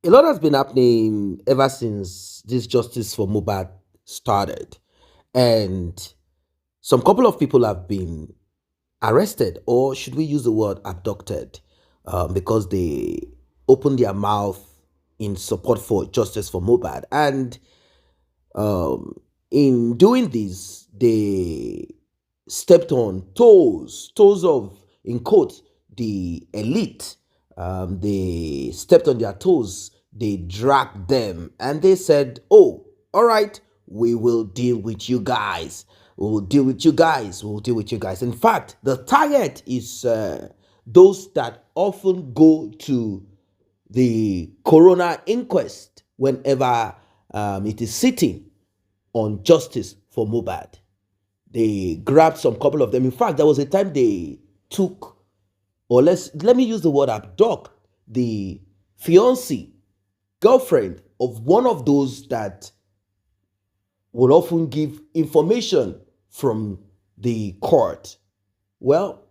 A lot has been happening ever since this justice for MOHBAD started, and some couple of people have been arrested, or should we use the word abducted, because they opened their mouth in support for justice for MOHBAD, and um, in doing this, they stepped on toes of, in quote, the elite. They stepped on their toes, they dragged them, and they said, oh, all right, we will deal with you guys. We will deal with you guys. We will deal with you guys. In fact, the target is those that often go to the coroner inquest whenever it is sitting on justice for MOHBAD. They grabbed some couple of them. In fact, there was a time they took, or let me use the word abduct, the fiancée, girlfriend of one of those that will often give information from the court. Well,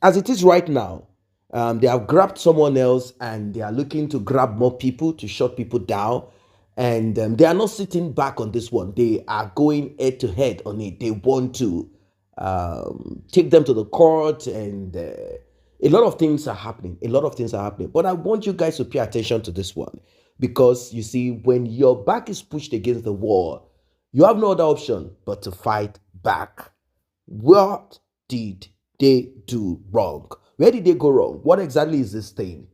as it is right now, they have grabbed someone else and they are looking to grab more people to shut people down. And they are not sitting back on this one. They are going head to head on it. They want to take them to the court, and a lot of things are happening. A lot of things are happening. But I want you guys to pay attention to this one, because you see, when your back is pushed against the wall, you have no other option but to fight back. What did they do wrong? Where did they go wrong? What exactly is this thing?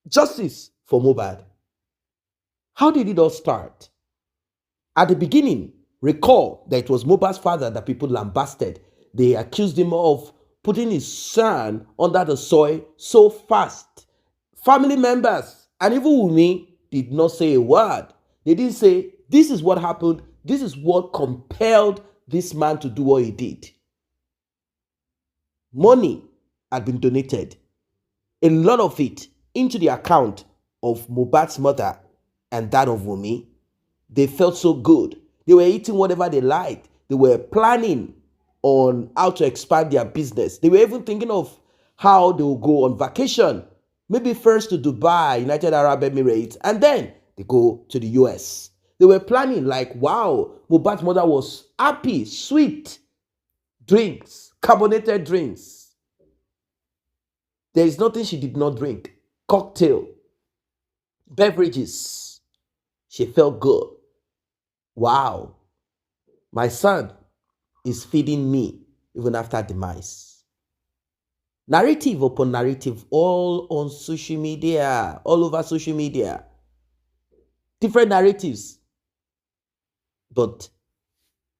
Justice for MOHBAD. How did it all start? At the beginning, recall that it was MOHBAD's father that people lambasted. They accused him of putting his son under the soil so fast. Family members and even Wumi did not say a word. They didn't say, this is what happened. This is what compelled this man to do what he did. Money had been donated, a lot of it, into the account of Mohbad's mother and that of Wumi. They felt so good. They were eating whatever they liked. They were planning on how to expand their business. They were even thinking of how they will go on vacation. Maybe first to Dubai, United Arab Emirates, and then they go to the US. They were planning like, wow, Mohbad's mother was happy, sweet drinks, carbonated drinks. There is nothing she did not drink. Cocktail, beverages. She felt good. Wow, my son is feeding me even after demise. Narrative upon narrative, all on social media, all over social media. Different narratives. But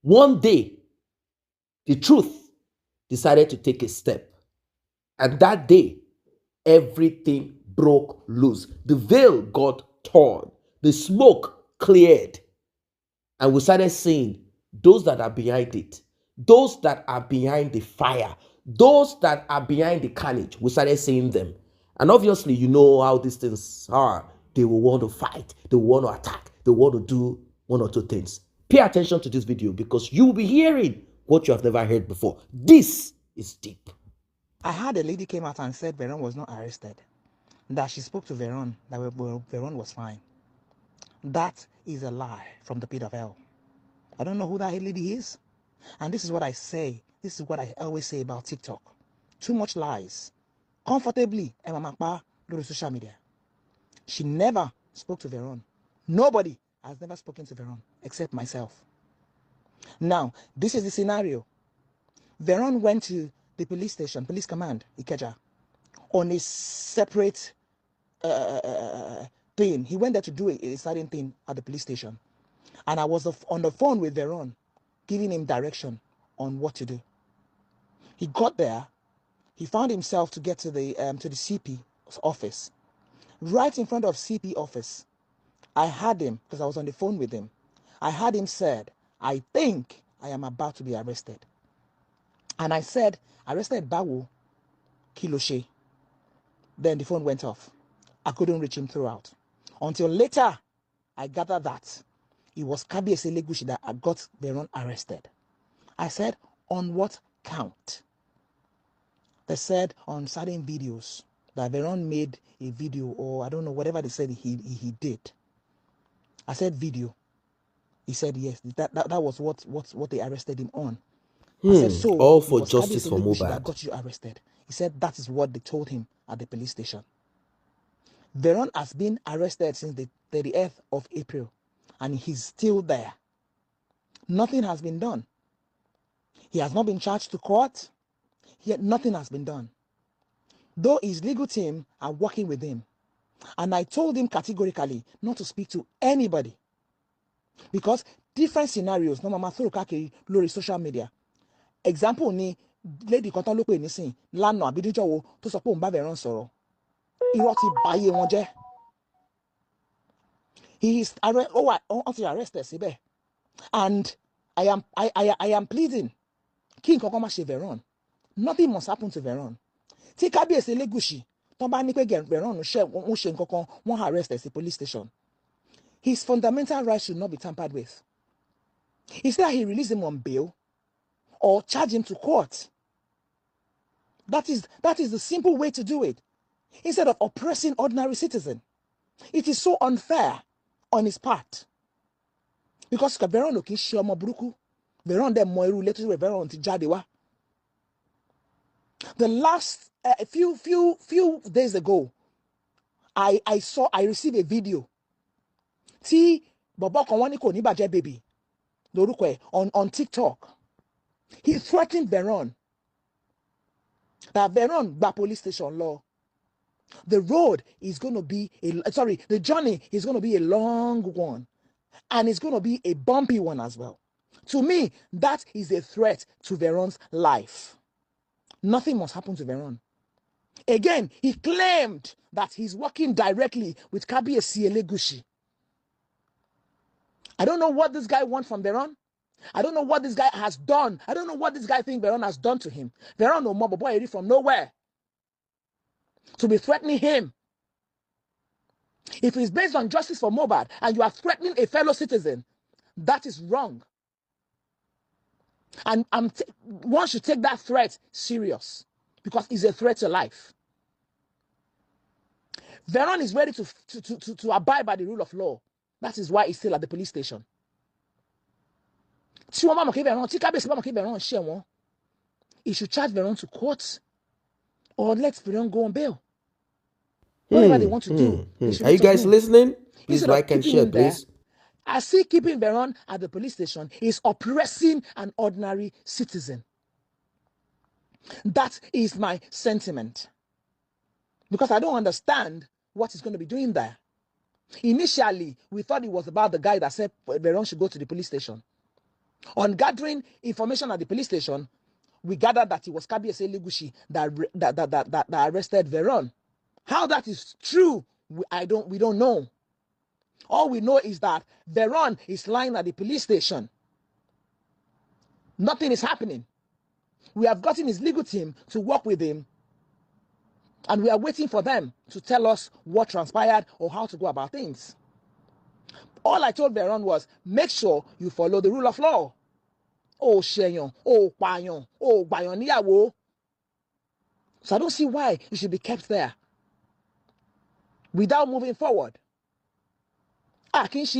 one day, the truth decided to take a step. And that day, everything broke loose. The veil got torn. The smoke cleared. And we started seeing those that are behind it, those that are behind the fire, those that are behind the carnage. We started seeing them. And obviously, you know how these things are. They will want to fight. They will want to attack. They want to do one or two things. Pay attention to this video, because you will be hearing what you have never heard before. This is deep. I had a lady came out and said Veron was not arrested, that she spoke to Veron, that Veron was fine. That is a lie from the pit of hell. I don't know who that lady is. And this is what I say. This is what I always say about TikTok. Too much lies. Comfortably, Emma do social media. She never spoke to Veron. Nobody has never spoken to Veron except myself. Now, this is the scenario. Veron went to the police station, police command, Ikeja, on a separate thing. He went there to do a certain thing at the police station. And I was on the phone with Veron, giving him direction on what to do. He got there. He found himself to get to the CP office. Right in front of CP office, I had him, because I was on the phone with him. I had him said, I think I am about to be arrested. And I said, arrested Bawo Kiloshe. Then the phone went off. I couldn't reach him throughout. Until later, I gathered that it was Kabiesi ELEGUSI that got Veron arrested. I said, on what count? They said on certain videos that Veron made a video, or I don't know, whatever they said he did. I said video. He said yes. That was what they arrested him on. I said, so All it for was justice Kabiyesi for Elegushi that MOHBAD. got you arrested. He said that is what they told him at the police station. Veron has been arrested since the 30th of April, and he's still there. Nothing has been done. He has not been charged to court, yet nothing has been done. Though his legal team are working with him, and I told him categorically not to speak to anybody, because different scenarios, no mama throw káàkiri lórí social media. Example ni lady kan tán ló pè nísìn lánàá àbídíjọ́ wo tó sọ pé òun bá Veron sọ̀rọ̀. Irọ́ ti báyé wọn jẹ́. He is arrested síbẹ̀. And I am pleading kí nǹkan kan má ṣe Veron. Nothing must happen to Veron. Tí Kábíyèsí Elegushi tán bá ní pé Veron ń ṣe nǹkan kan, wọ́n arrest at the police station. His fundamental rights should not be tampered with. It's that he release him on bail or charge him to court. That is the simple way to do it. Instead of oppressing ordinary citizen. It is so unfair on his part. Because Veron ò kì í ṣe ọmọ burúkú. Veron dẹ̀ mọ irú ilé tó ṣe Veron ti jáde wá. The last few days ago, I received a video. Tí bọ̀bọ́ kan wọ́n ní kò ní bàjẹ́ baby lórúkọ ẹ̀ on TikTok. He threatened Veron that Veron gba police station lọ. The journey is going to be a long one, and it's going to be a bumpy one as well. To me, that is a threat to Veron's life. Nothing must happen to Veron. Again, he claimed that he's working directly with Kabiyesi Elegushi. I don't know what this guy wants from Veron. I don't know what this guy has done. I don't know what this guy thinks Veron has done to him. Veron no more boy from nowhere to be threatening him. If it's based on justice for MOHBAD and you are threatening a fellow citizen, that is wrong. And one should take that threat serious because it's a threat to life. Veron is ready to abide by the rule of law. That is why he's still at the police station. He should charge Veron to court or let Veron go on bail. Whatever they want to do. Are you guys listening? Please like and share, please. I see keeping Veron at the police station is oppressing an ordinary citizen. That is my sentiment. Because I don't understand what he's going to be doing there. Initially, we thought it was about the guy that said Veron should go to the police station. On gathering information at the police station, we gathered that it was Kabiyesi Elegushi that arrested Veron. How that is true, we don't know. All we know is that Veron is lying at the police station. Nothing is happening. We have gotten his legal team to work with him, and we are waiting for them to tell us what transpired or how to go about things. All I told Veron was, make sure you follow the rule of law. Oh, Sheyon, oh, Payon, oh, Bayoniyawo. So I don't see why you should be kept there without moving forward. This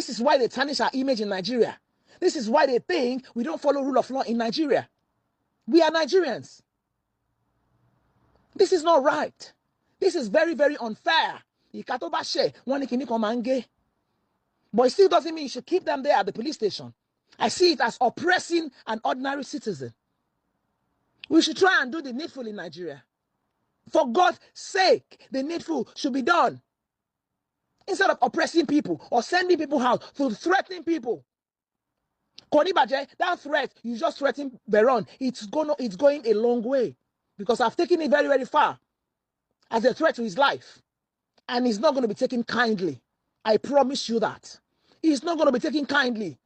is why they tarnish our image in Nigeria. This is why they think we don't follow rule of law in Nigeria. We are Nigerians. This is not right. This is very, very unfair. But it still doesn't mean you should keep them there at the police station. I see it as oppressing an ordinary citizen. We should try and do the needful in Nigeria. For God's sake, the needful should be done. Instead of oppressing people or sending people out to threatening people. Konibaje, that threat, you just threaten Veron. It's going a long way. Because I've taken it very, very far as a threat to his life. And he's not going to be taken kindly. I promise you that. He's not going to be taken kindly.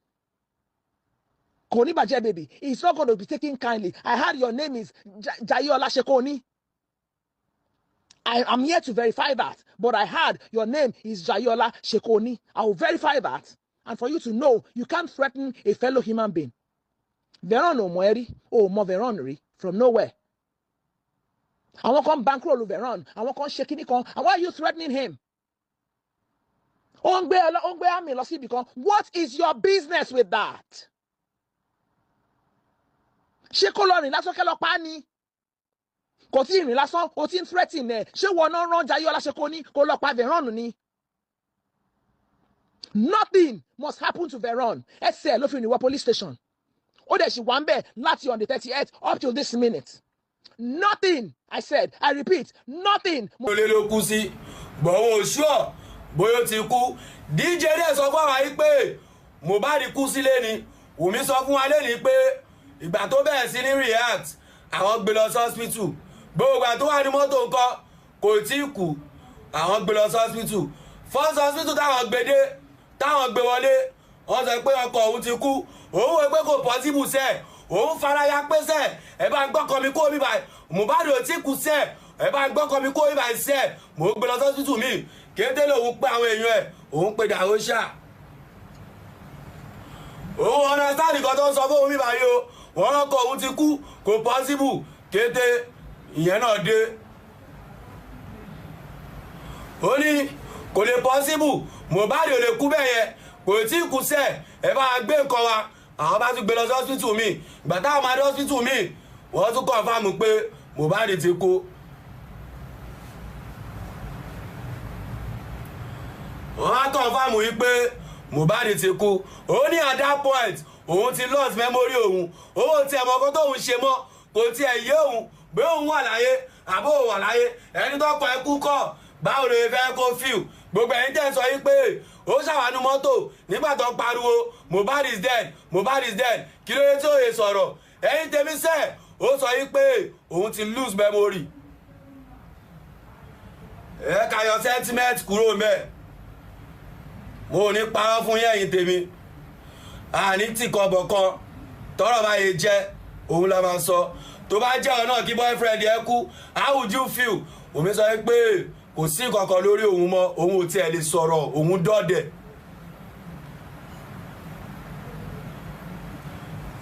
Konibaje, baby. He's not going to be taken kindly. I heard your name is Jayola Shekoni. I'm here to verify that. But I heard your name is Jayola Shekoni. I will verify that. And for you to know, you can't threaten a fellow human being. Veron no moeri, or mo Veronry from nowhere. Àwọn kan bankroll Veron. Àwọn kan ṣe kíní kan. And why are you threatening him? Ó ń gbé àmì lọ síbi kan. What is your business with that? Ṣé kó lọ rìn lásán kẹ́ lọ pa á ni? Kò tí ì rìn lásán, ó ti ń threaten ẹ̀. Ṣé wọn náà rán Jayé Ọláṣẹ́kó ní kó lọ pa Veron ni? Nothing must happen to Veron. Ẹsẹ̀ ló fi rìn wọ police station. Ó dẹ̀ ṣì wà ń bẹ̀ láti on the 38th up till this minute. Nothing, I said, I repeat, nothing. Mo lè lo kú sí, bọ̀ wọn ò ṣúọ̀ bóyá ó ti kú. DJ dẹ̀ sọ fún àwa yìí pé Mohbad kú sílé ni. Wùmí sọ fún wa lẹ́ni pé ìgbà tó bẹ̀rẹ̀ sí ní react, àwọn gbé lọ sí hospital. Gbogbo ìgbà tó wà ní mọ́tò ńkọ́ kò tí ì kú, àwọn gbé lọ sí hospital. First hospital táwọn gbé dé, táwọn gbé wọlé, wọ́n sọ pé ọkọ òun ti kú. Òun wò pé kò possible sẹ́ẹ̀. Òun faraya pé sẹ́ẹ̀ ẹ bá ń gbọ́kọ̀ mi kó mi báyìí. Mohbad ò tí kú sẹ́ẹ̀ ẹ bá ń gbọ́kọ̀ mi kó mi báyìí sẹ́ẹ̀. Mo gbé lọ sí hospital mi. Kété lòun pé àwọn èèyàn ẹ̀ òun pe dàróṣà. Òun ọ̀nà sáàdì kan tó ń sọ fún mi báyìí o. Wọ́n lọ́kọ̀ òun ti kú kò possible. Kété ìyẹn náà dé. Ó ní kò lè possible. Mohbad ò lè kú bẹ́ẹ̀ yẹn. Kò tí ì kú sẹ́ẹ̀ ẹ bá gbé nǹkan wa. Àwọn bá tún gbé lọ sí hospital mi. Ìgbà táwọn máa dé hospital mi, wọ́n tún confirm pé Mohbad ti kú. Wọ́n á confirm yìí pé Mohbad ti kú. Ó ní at that point òun ti lost memory òun. Òun ti ẹ̀mọ́ kan tóun ṣe mọ́. Kò tiẹ̀ yé òun bí òun wà láyé àbó òun wà láyé. Ẹni tó kọ ẹkú kọ̀ báwo lè fẹ́ kó feel. Gbogbo ẹ̀yin tẹ́ ń sọ yìí pé ó ṣàwánú mọ́tò nígbà tó pariwo Mohbad is dead, Mohbad is dead. Kí ló dé tí ó yẹ sọ̀rọ̀? Ẹ̀yin tèmi sẹ́ ó sọ yìí pé òun ti lose memory. Ẹ ká yọ sentiment kúrò mẹ́. Mo ò ní parọ́ fún yẹ̀yin tèmi. Àní tí kan bọ̀ kan tọ́rọ̀ bá yẹ jẹ́ òun la máa sọ. Tó bá jẹ́ ọ̀nà kí boyfriend ẹ kú, how would you feel? Òun sọ pé kò sí kankan lórí òun mọ́, òun ò tiẹ̀ lè sọ̀rọ̀, òun dọ́dẹ̀.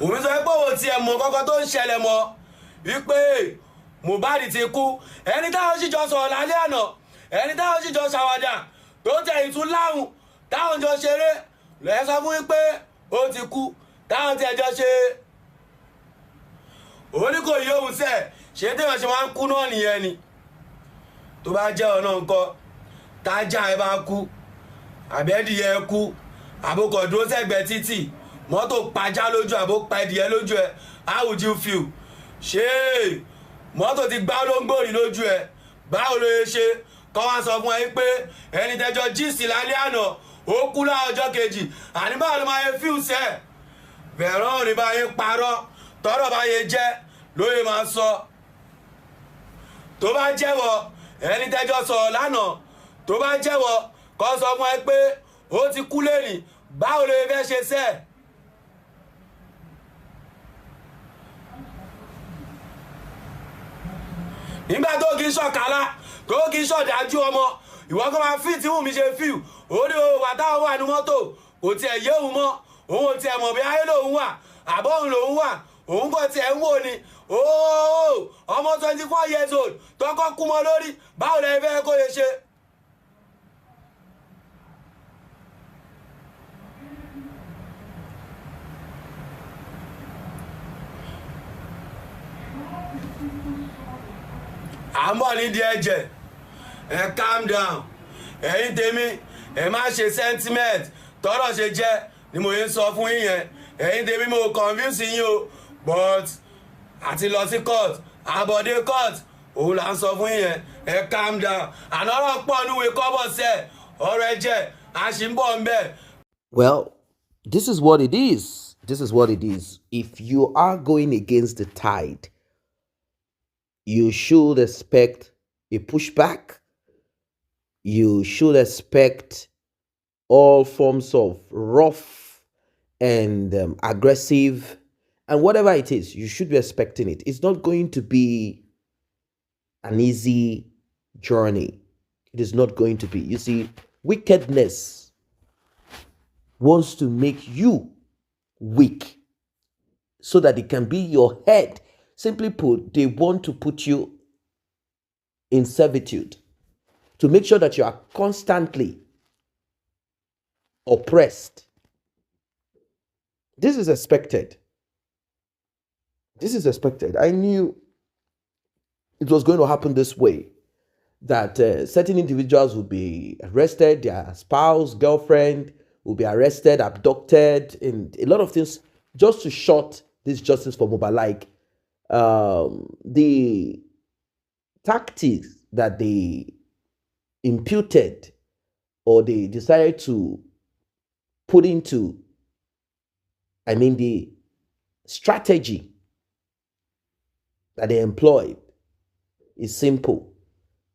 Òun sọ pé òun tiẹ̀ mọ̀ kankan tó ń ṣẹlẹ̀ mọ́ wípé Mohbad ti kú. Ẹni táwọn sì jọ sọ̀rọ̀ lálẹ́ àná, ẹni táwọn sì jọ ṣàwàdà tó tẹ ìtún láhùn táwọn jọ ṣeré lẹ́yìn sọ fún wípé ó ti kú táwọn tí ẹjọ́ ṣe. Òun ní kò yí òun sẹ̀ ṣé téèyàn ṣe máa ń kú náà nìyẹn ni. Tó bá jẹ́ ọ̀nà nǹkan tájà ẹ bá kú àbẹ́dìyẹ ẹ kú àbókọ̀ dúró sẹ́gbẹ̀ẹ́ títì mọ́tò pajá lójú àbó pa ẹdìyẹ lójú ẹ, how would you feel? Ṣé mọ́tò ti gbá olóńgbòrì lójú ẹ, báwo ló yẹ ṣe? Kọ́ wá sọ fún ẹ pé ẹni tẹjọ jíìsì lálẹ́ àná ó kú láọjọ́ kejì, àní báwo ló máa yẹ fíù sẹ́? Veron ní bá yẹ parọ́ tọ́rọ̀ bá yẹ jẹ́ lóye máa sọ. Tó bá jẹ́wọ́ ẹni tẹjọ sọ̀rọ̀ lánàá, tó bá jẹ́wọ́ kọ́ sọ fún ẹ pé ó ti kú lẹ́nìí, báwo ló yẹ fẹ́ ṣe sẹ́? Nígbà tó kì í ṣọ̀kálá tó kì í ṣọ̀dájú ọmọ, ìwọ kọ́ máa fi tí Wùmí ṣe fíù. Ó ní o wà táwọn wà ní mọ́tò kò tiẹ̀ yé òun mọ́, òun ò tiẹ̀ mọ̀ bí ayé lòun wà àbọ̀ òun lòun wà, òun kò tiẹ̀ ń wò ni. Ọmọ 24 years old tọkọ kú mọ́ lórí, báwo lẹ fẹ́ kó lè ṣe? Àmọ́ nídìí ẹ̀jẹ̀ ẹ calm down. Ẹ̀yin tèmi ẹ má ṣe sentiment tọ́rọ̀ ṣe jẹ́ ni mo yẹn sọ fún yín yẹn. Ẹ̀yin tèmi mo convince yín o, but àti lọ sí court àbọ̀dé court òun là ń sọ fún yín yẹn. Ẹ calm down. Àná ọ̀rọ̀ pọ̀ níwèé kọ́bọ̀ sẹ́ ọ̀rọ̀ ẹ̀jẹ̀ àṣìǹbọ̀ ń bẹ̀. Well, this is what it is. This is what it is. If you are going against the tide, you should expect a pushback. You should expect all forms of rough and aggressive, and whatever it is, you should be expecting it. It's not going to be an easy journey. It is not going to be. You see, wickedness wants to make you weak so that it can be your head. Simply put, they want to put you in servitude, to make sure that you are constantly oppressed. This is expected. This is expected. I knew it was going to happen this way, that certain individuals will be arrested, their spouse, girlfriend will be arrested, abducted, and a lot of things just to short this justice for Mohbad. Like the tactics that they imputed or they decided to put into, the strategy that they employed is simple.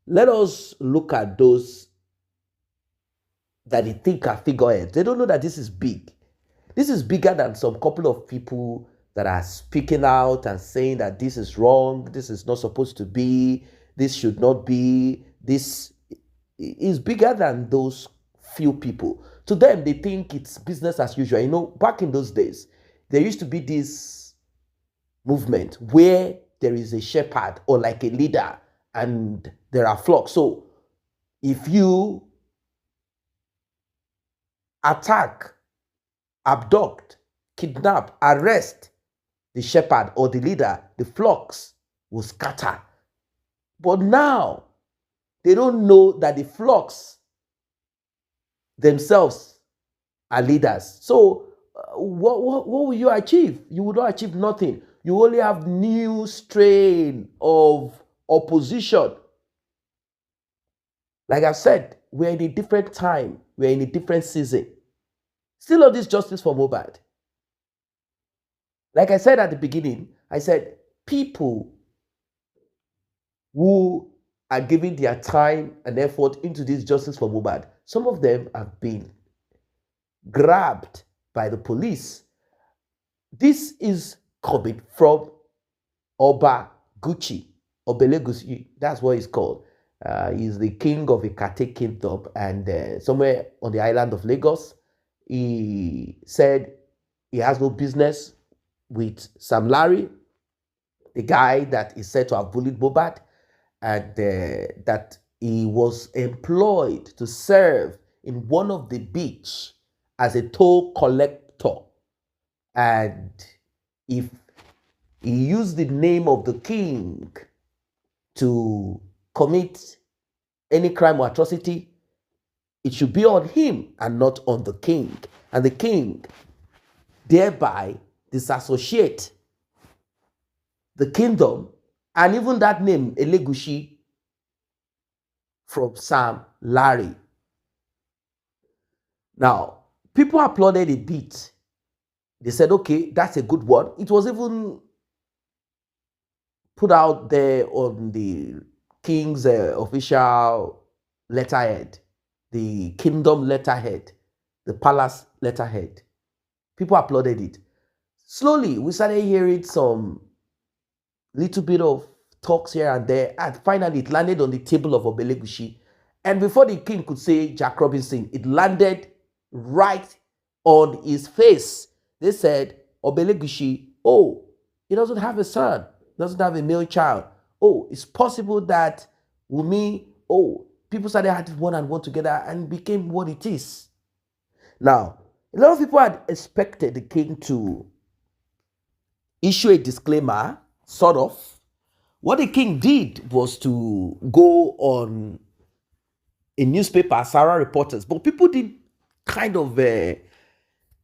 Let us look at those that they think are figureheads. They don't know that this is big. This is bigger than some couple of people that are speaking out and saying that this is wrong, this is not supposed to be, this should not be. This is bigger than those few people. To them, they think it's business as usual. Back in those days, there used to be this movement where there is a shepherd or like a leader and there are flocks. So if you attack, abduct, kidnap, arrest the shepherd or the leader, the flocks will scatter. But now, they don't know that the flocks themselves are leaders. So what will you achieve? You will not achieve nothing. You only have new strain of opposition. Like I said, we're in a different time. We're in a different season. Still on this justice for Mohbad. Like I said at the beginning, I said people who are giving their time and effort into this justice for Mohbad, some of them have been grabbed by the police. This is coming from Oba Gucci, ELEGUSI, that's what he's called. He's the king of Ikate Kingdom, and somewhere on the island of Lagos, he said he has no business with Sam Larry, the guy that is said to have bullied Mohbad, and that he was employed to serve in one of the beach as a toll collector. And if he used the name of the king to commit any crime or atrocity, it should be on him and not on the king. And the king thereby disassociate the kingdom and even that name, ELEGUSI, from Sam Larry. Now, people applauded a bit. They said, okay, that's a good one. It was even put out there on the king's official letterhead, the kingdom letterhead, the palace letterhead. People applauded it. Slowly, we started hearing some little bit of talks here and there, and finally it landed on the table of ELEGUSI. And before the king could say Jack Robinson, it landed right on his face. They said, ELEGUSI, oh, he doesn't have a son, doesn't have a male child. Oh, it's possible that Wumi, people started adding one and one together and became what it is. Now, a lot of people had expected the king to issue a disclaimer, sort of. What the king did was to go on a newspaper, Sarah Reporters, but people did kind of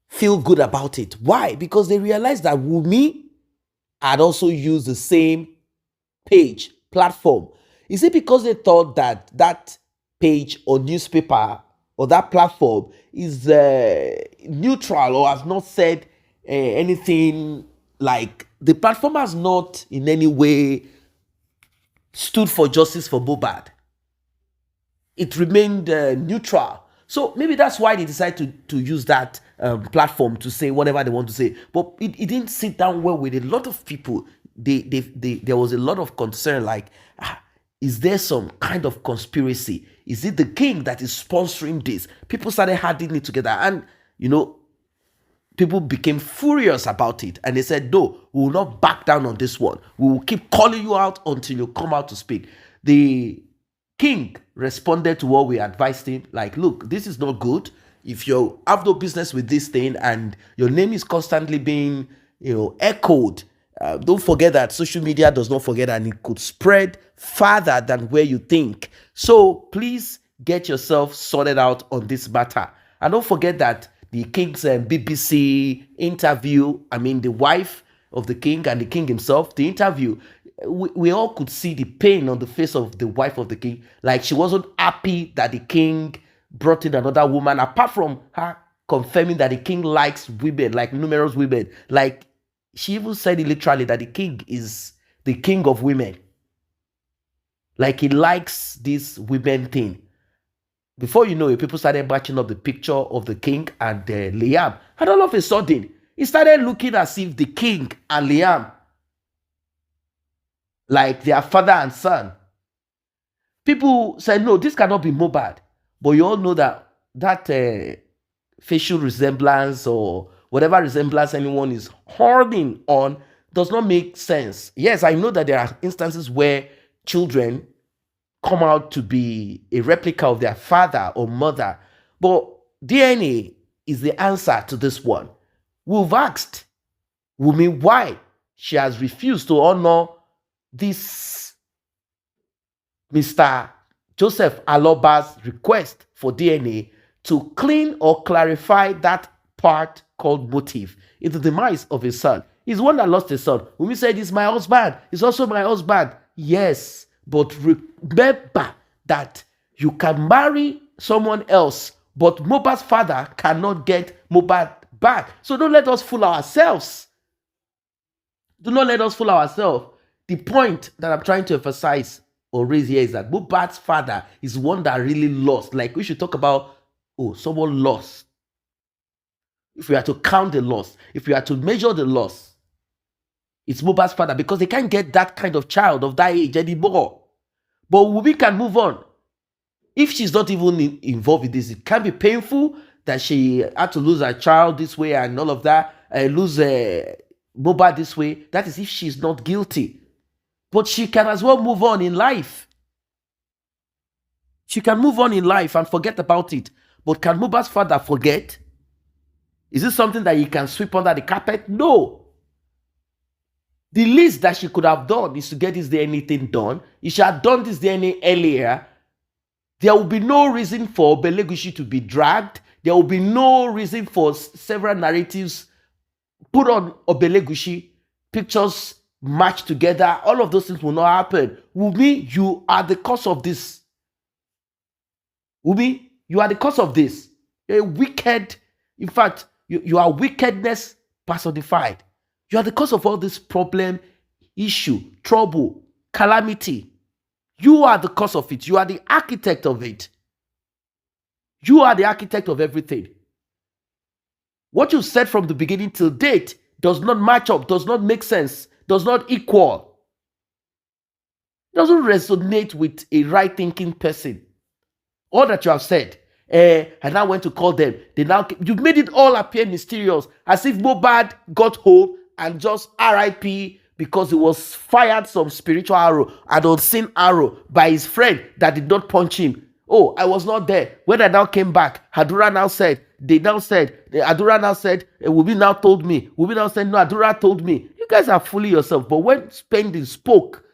feel good about it. Why? Because they realized that Wumi had also used the same page, platform. Is it because they thought that that page or newspaper or that platform is neutral or has not said anything, like the platform has not in any way stood for justice for Mohbad? It remained neutral. So maybe that's why they decided to use that platform to say whatever they want to say. But it didn't sit down well with a lot of people. There was a lot of concern, like, is there some kind of conspiracy? Is it the king that is sponsoring this? People started adding it together, and people became furious about it, and they said, no, we will not back down on this one. We will keep calling you out until you come out to speak. The king responded to what we advised him, like, look, this is not good. If you have no business with this thing and your name is constantly being, echoed, don't forget that social media does not forget, and it could spread farther than where you think. So please get yourself sorted out on this matter. And don't forget that the king's BBC interview, the wife of the king and the king himself, the interview, we all could see the pain on the face of the wife of the king. Like, she wasn't happy that the king brought in another woman, apart from her confirming that the king likes women, like numerous women. Like, she even said it literally, that the king is the king of women. Like, he likes this women thing. Before you know it, people started matching up the picture of the king and Liam. And all of a sudden, it started looking as if the king and Liam, like their father and son. People said, no, this cannot be MOHBAD. But you all know that facial resemblance or whatever resemblance anyone is holding on does not make sense. Yes, I know that there are instances where children come out to be a replica of their father or mother, but DNA is the answer to this one. We've asked Wumi why she has refused to honor this Mr. Joseph Aloba's request for DNA to clean or clarify that part called motive in the demise of his son. He's one that lost his son. Wumi said, he's my husband. He's also my husband. Yes, but remember that you can marry someone else, but MOHBAD's father cannot get MOHBAD back. So don't let us fool ourselves. Do not let us fool ourselves. The point that I'm trying to emphasize or raise here is that MOHBAD's father is one that really lost. Like, we should talk about, someone lost. If we are to count the loss, if we are to measure the loss, it's MOHBAD's father, because they can't get that kind of child of that age anymore. But Wumi can move on. If she's not even involved in this, it can be painful that she had to lose her child this way and all of that, lose MOHBAD this way. That is if she's not guilty. But she can as well move on in life. She can move on in life and forget about it. But can MOHBAD's father forget? Is this something that he can sweep under the carpet? No. The least that she could have done is to get this DNA thing done. If she had done this DNA earlier, there will be no reason for ELEGUSI to be dragged. There will be no reason for several narratives put on ELEGUSI, pictures matched together. All of those things will not happen. Wumi, you are the cause of this. Wumi, you are the cause of this. You're a wicked, in fact, you are wickedness personified. You are the cause of all this problem, issue, trouble, calamity. You are the cause of it. You are the architect of it. You are the architect of everything. What you said from the beginning till date does not match up, does not make sense, does not equal. It doesn't resonate with a right-thinking person. All that you have said, I now went to call them. You made it all appear mysterious, as if MOHBAD got home and just RIP because he was fired some spiritual arrow, an unseen arrow by his friend that did not punch him. Oh, I was not there. When I now came back, Wumi now said, Wumi now told me. Wumi now said, no, Adura told me. You guys are fooling yourself. But when Spending spoke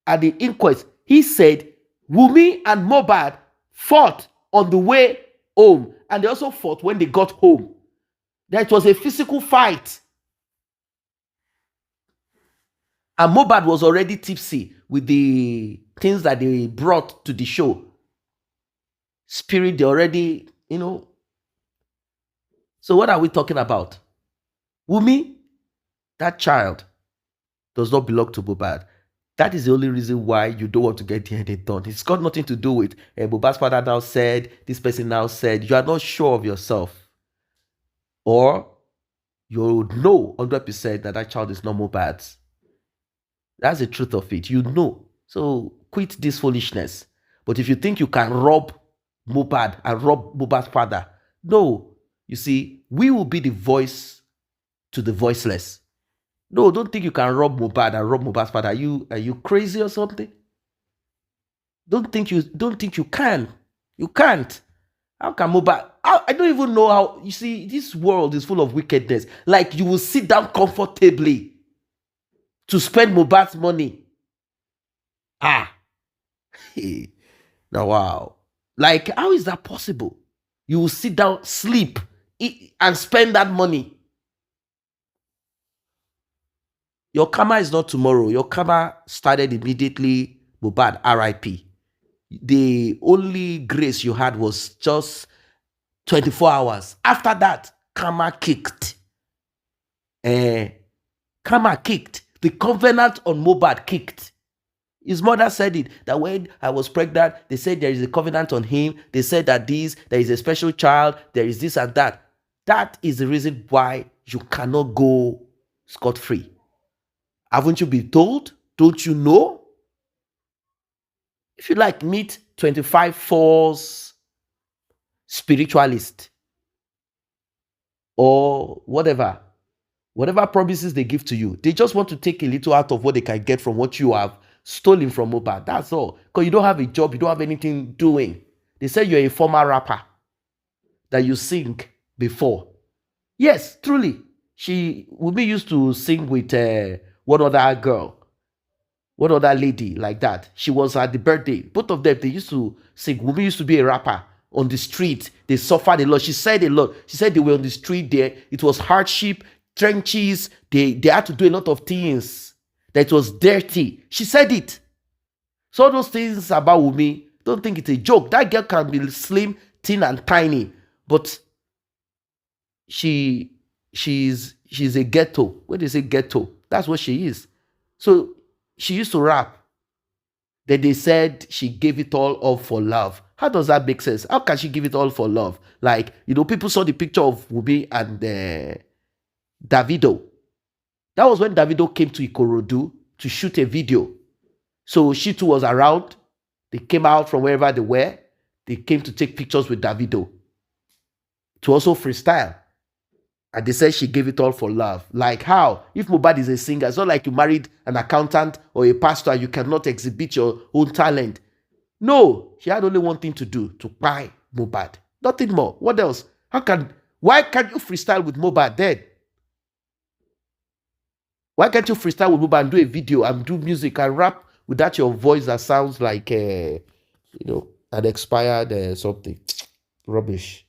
at the inquest, he said, Wumi and MOHBAD fought on the way home. And they also fought when they got home. That was a physical fight. And MOHBAD was already tipsy with the things that they brought to the show. Spirit, they already, So what are we talking about? Wumi, that child does not belong to MOHBAD. That is the only reason why you don't want to get DNA done. It's got nothing to do with MOHBAD's father now said, this person now said. You are not sure of yourself. Or you know 100% that child is not MOHBAD's. That's the truth of it. You know. So quit this foolishness. But if you think you can rob MOHBAD and rob MOHBAD's father, no. You see, we will be the voice to the voiceless. No, don't think you can rob MOHBAD and rob MOHBAD's father. Are you crazy or something? Don't think you can. You can't. How can Mohbad? I don't even know how. You see, this world is full of wickedness. Like, you will sit down comfortably to spend Mohbad's money. Now, wow. Like, how is that possible? You will sit down, sleep, eat, and spend that money. Your karma is not tomorrow. Your karma started immediately. Mohbad, RIP. The only grace you had was just 24 hours. After that, karma kicked. Karma kicked. The covenant on Mohbad kicked. His mother said it, that when I was pregnant, they said there is a covenant on him. They said that there is a special child, there is this and that. That is the reason why you cannot go scot-free. Haven't you been told? Don't you know? If you like, meet 25 false spiritualist or whatever promises they give to you, they just want to take a little out of what they can get from what you have stolen from Mohbad. That's all. Because you don't have a job, you don't have anything doing. They say you're a former rapper, that you sing before. Yes, truly. Wumi used to sing with one other lady like that. She was at the birthday. Both of them, they used to sing. Wumi used to be a rapper on the street. They suffered a lot. She said a lot. She said they were on the street there. It was hardship, trenches. They had to do a lot of things. That it was dirty. She said it. So all those things about Wumi, don't think it's a joke. That girl can be slim, thin, and tiny, but she's a ghetto. When they say ghetto, that's what she is. So she used to rap. Then they said she gave it all up for love. How does that make sense? How can she give it all for love? Like, people saw the picture of Wumi and Davido. That was when Davido came to Ikorodu to shoot a video. So she too was around. They came out from wherever they were. They came to take pictures with Davido, to also freestyle. And they said she gave it all for love. Like how? If Mohbad is a singer, it's not like you married an accountant or a pastor and you cannot exhibit your own talent. No, she had only one thing to do, to buy Mohbad. Nothing more. What else? Why can't you freestyle with Mohbad then? Why can't you freestyle with Mohbad and do a video and do music and rap without your voice that sounds like, an expired something? Rubbish.